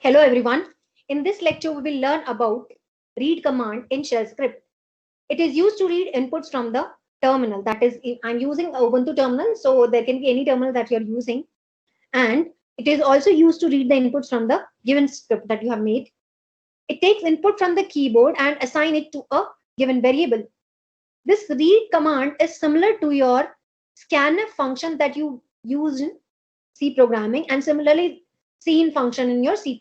Hello everyone. In this lecture, we will learn about read command in shell script. It is used to read inputs from the terminal. That is, I'm using Ubuntu terminal, so there can be any terminal that you're using. And it is also used to read the inputs from the given script that you have made. It takes input from the keyboard and assign it to a given variable. This read command is similar to your scanf function that you use in C programming, and similarly cin function in your C++.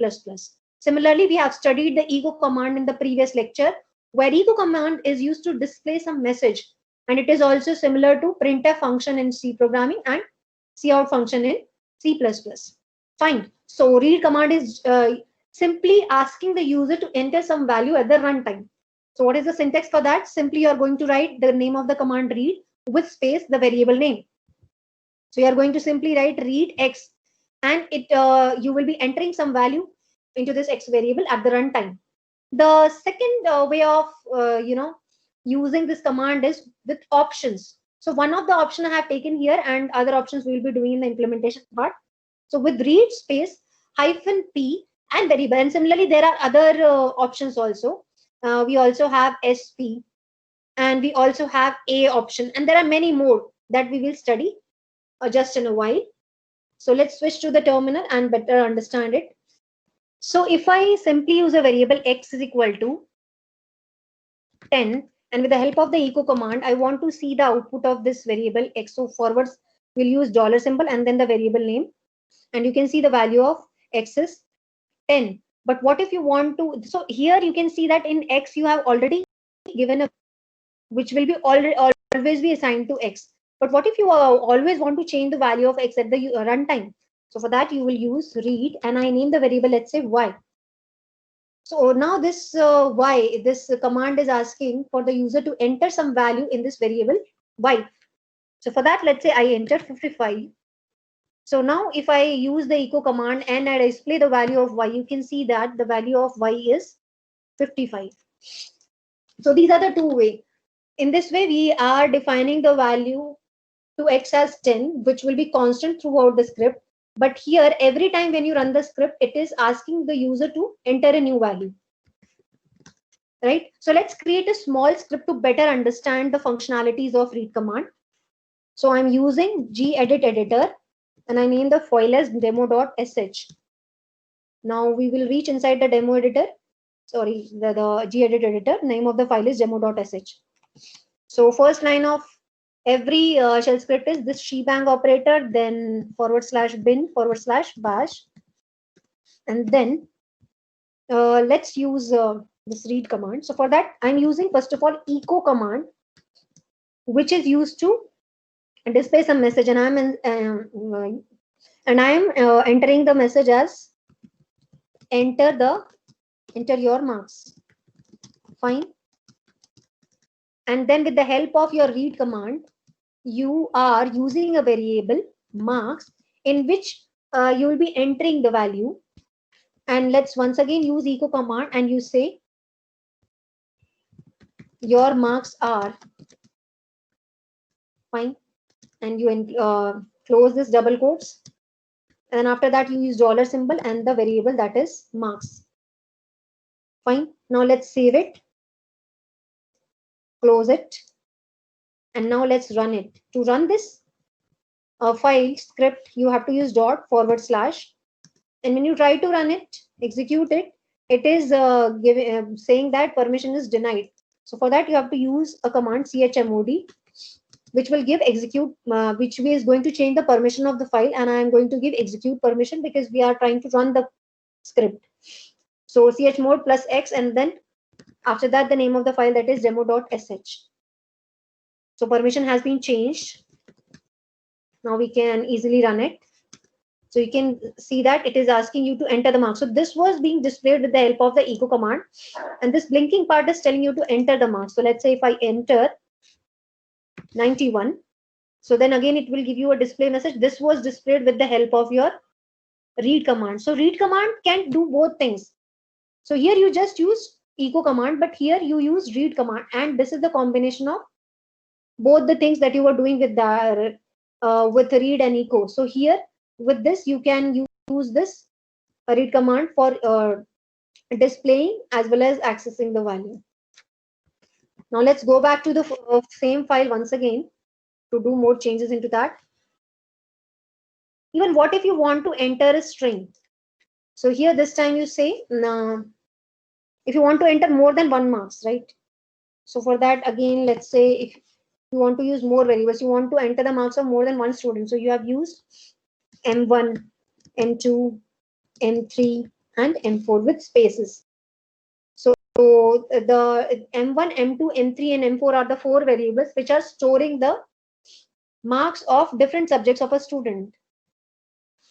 Similarly, we have studied the echo command in the previous lecture, where echo command is used to display some message, and it is also similar to printf function in C programming and cout function in C++. Fine. So read command is simply asking the user to enter some value at the runtime. So what is the syntax for that? Simply you are going to write the name of the command read with space the variable name. So you are going to simply write read x, and you will be entering some value into this x variable at the runtime. The second way of using this command is with options. So one of the option I have taken here, and other options we will be doing in the implementation part. So with read space -p and variable, and similarly there are other options also. We also have sp, and we also have a option, and there are many more that we will study just in a while. So let's switch to the terminal and better understand it. So if I simply use a variable x is equal to 10, and with the help of the echo command, I want to see the output of this variable x. So forwards, we'll use dollar symbol and then the variable name. And you can see the value of x is 10. But what if you want to, so here you can see that in x, you have already given a, which will be always be assigned to x. But what if you always want to change the value of x at the runtime? So for that, you will use read, and I name the variable, let's say y. So now this y, this command is asking for the user to enter some value in this variable y. So for that, let's say I enter 55. So now if I use the echo command and I display the value of y, you can see that the value of y is 55. So these are the two ways. In this way, we are defining the value to x as 10, which will be constant throughout the script. But here, every time when you run the script, it is asking the user to enter a new value. Right? So let's create a small script to better understand the functionalities of read command. So I'm using gedit editor, and I name the file as demo.sh. Now we will reach inside the demo editor. Sorry, the gedit editor. Name of the file is demo.sh. So first line of every shell script is this shebang operator, then /bin/bash, and then let's use this read command. So for that, I'm using first of all echo command, which is used to display some message, and I'm entering the message as enter your marks. Fine. And then with the help of your read command, you are using a variable marks in which you will be entering the value. And let's once again use echo command, and you say your marks are fine, and you close this double quotes, and then after that you use dollar symbol and the variable that is marks. Fine. Now let's save it, close it, and now let's run it. To run this file script, you have to use // and when you try to run it, execute it, it is saying that permission is denied. So for that, you have to use a command chmod, which will give execute, which is going to change the permission of the file, and I am going to give execute permission because we are trying to run the script. So chmod +x, and then after that the name of the file, that is demo.sh. So permission has been changed. Now we can easily run it. So you can see that it is asking you to enter the mark. So this was being displayed with the help of the echo command, and this blinking part is telling you to enter the mark. So let's say if I enter 91, so then again it will give you a display message. This was displayed with the help of your read command. So read command can do both things. So here you just use echo command, but here you use read command, and this is the combination of both the things that you were doing with the with read and echo. So here with this you can use this a read command for displaying as well as accessing the value. Now let's go back to the same file once again to do more changes into that. Even what if you want to enter a string? So here this time you say, if you want to enter more than 1 marks, right? So for that, again, let's say if you want to use more variables, you want to enter the marks of more than one student. So you have used M1, M2, M3, and M4 with spaces. So the M1, M2, M3, and M4 are the 4 variables which are storing the marks of different subjects of a student.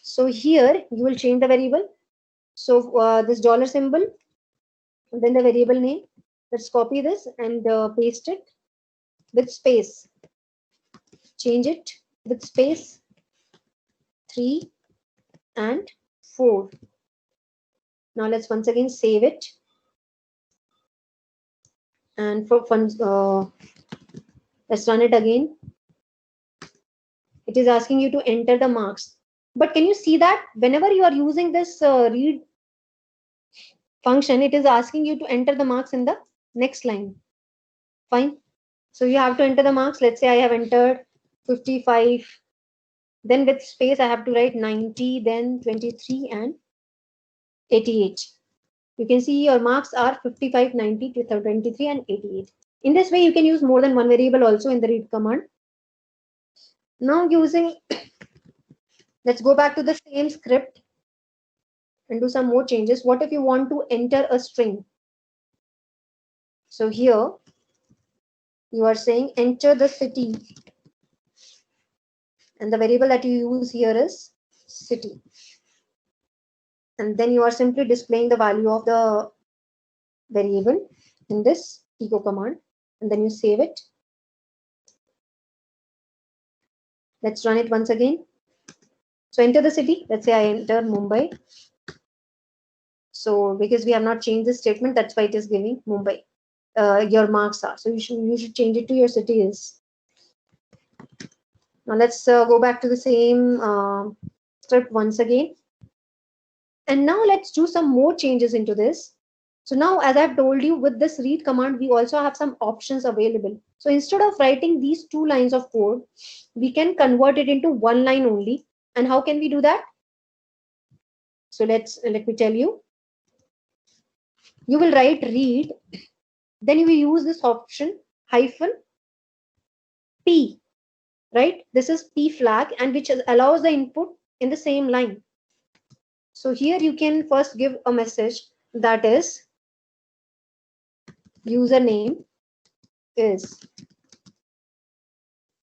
So here you will change the variable. So this dollar symbol, then the variable name. Let's copy this and paste it with space. Change it with space 3 and 4. Now let's once again save it. And for fun, let's run it again. It is asking you to enter the marks. But can you see that whenever you are using this read function, it is asking you to enter the marks in the next line. Fine. So you have to enter the marks. Let's say I have entered 55. Then with space, I have to write 90, then 23 and 88. You can see your marks are 55, 90, 23 and 88. In this way, you can use more than one variable also in the read command. Now using, let's go back to the same script and do some more changes. What if you want to enter a string? So here you are saying enter the city, and the variable that you use here is city. And then you are simply displaying the value of the variable in this echo command, and then you save it. Let's run it once again. So enter the city. Let's say I enter Mumbai. So because we have not changed this statement, that's why it is giving Mumbai. Your marks are. So you should change it to your city is. Now let's go back to the same script once again. And now let's do some more changes into this. So now, as I've told you, with this read command, we also have some options available. So instead of writing these 2 lines of code, we can convert it into 1 line only. And how can we do that? So let me tell you. You will write read, then you will use this option -p, right? This is p flag, and which allows the input in the same line. So here you can first give a message that is username is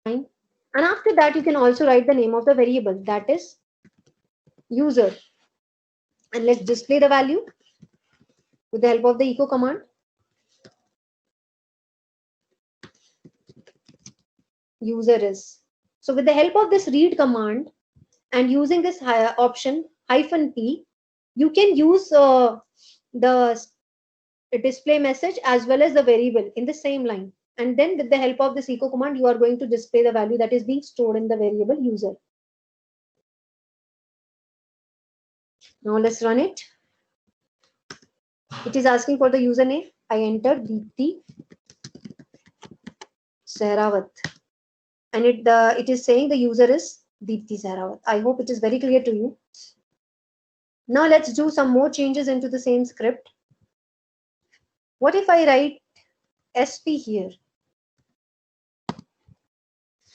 fine. And after that, you can also write the name of the variable, that is user. And let's display the value with the help of the echo command. User is. So with the help of this read command and using this option -p, you can use the display message as well as the variable in the same line. And then with the help of this echo command, you are going to display the value that is being stored in the variable user. Now let's run it. It is asking for the username. I entered Deepti Sehrawat, and it is saying the user is Deepti Sehrawat. I hope it is very clear to you. Now let's do some more changes into the same script. What if I write SP here?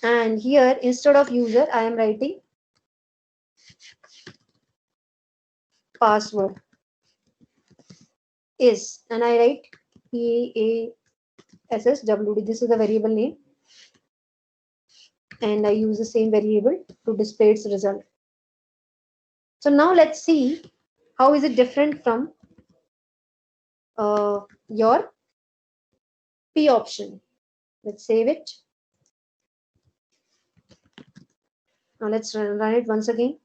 And here, instead of user, I am writing password is, and I write PASSWD. This is the variable name, and I use the same variable to display its result. So now let's see how is it different from your P option. Let's save it. Now let's run it once again.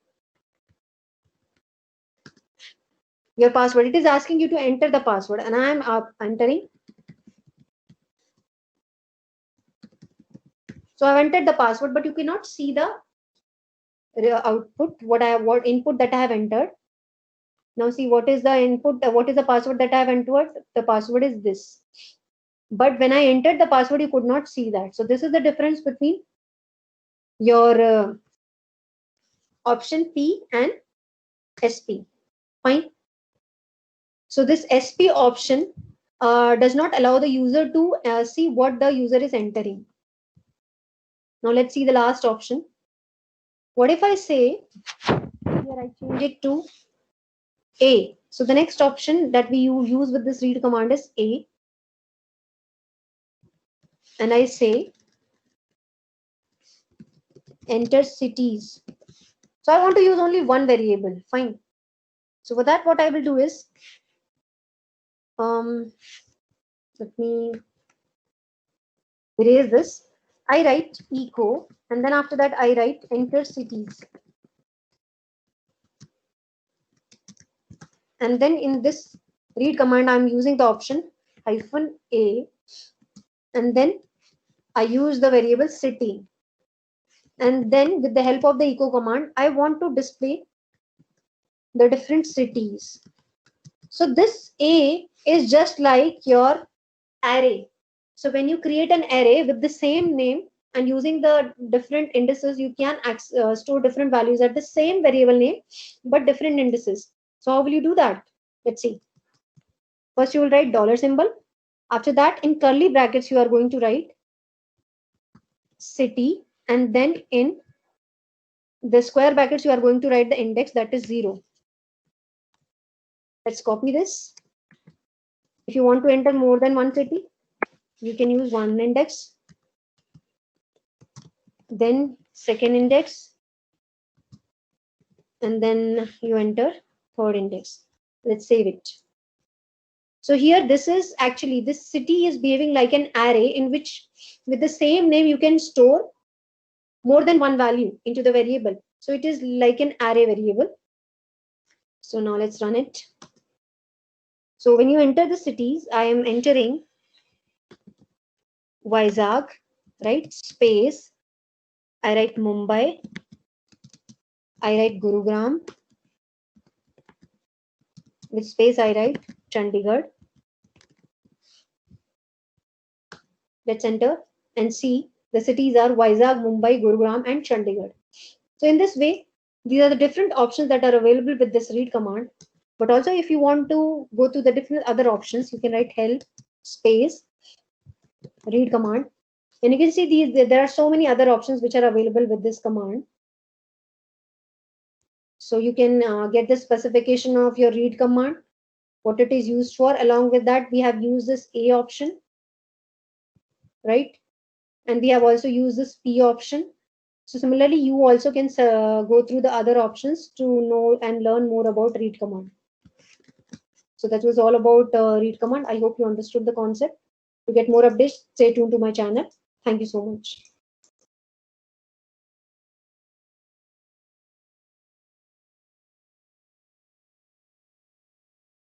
Your password. It is asking you to enter the password, and I am entering. So I've entered the password, but you cannot see the output, what input that I have entered. Now see what is the input, what is the password that I have entered? The password is this. But when I entered the password, you could not see that. So this is the difference between your option P and SP. Fine. So this SP option does not allow the user to see what the user is entering. Now let's see the last option. What if I say, here I change it to A. So the next option that we use with this read command is A. And I say, enter cities. So I want to use only one variable. Fine. So for that, what I will do is, let me erase this. I write echo, and then after that I write enter cities. And then in this read command, I'm using the option -a, and then I use the variable city. And then with the help of the echo command, I want to display the different cities. So this A is just like your array. So when you create an array with the same name and using the different indices, you can store different values at the same variable name, but different indices. So how will you do that? Let's see. First, you will write dollar symbol. After that, in curly brackets, you are going to write city. And then in the square brackets, you are going to write the index, that is 0. Let's copy this. If you want to enter more than one city, you can use one index, then second index, and then you enter third index. Let's save it. So here, this is actually, this city is behaving like an array in which with the same name you can store more than one value into the variable. So it is like an array variable. So now let's run it. So when you enter the cities, I am entering Vizag, right? Space. I write Mumbai. I write Gurugram. With space, I write Chandigarh. Let's enter and see the cities are Vizag, Mumbai, Gurugram, and Chandigarh. So in this way, these are the different options that are available with this read command. But also, if you want to go to the different other options, you can write help space read command. And you can see there are so many other options which are available with this command. So you can get the specification of your read command, what it is used for. Along with that, we have used this A option, right? And we have also used this P option. So similarly, you also can go through the other options to know and learn more about read command. So that was all about read command. I hope you understood the concept. To get more updates, stay tuned to my channel. Thank you so much.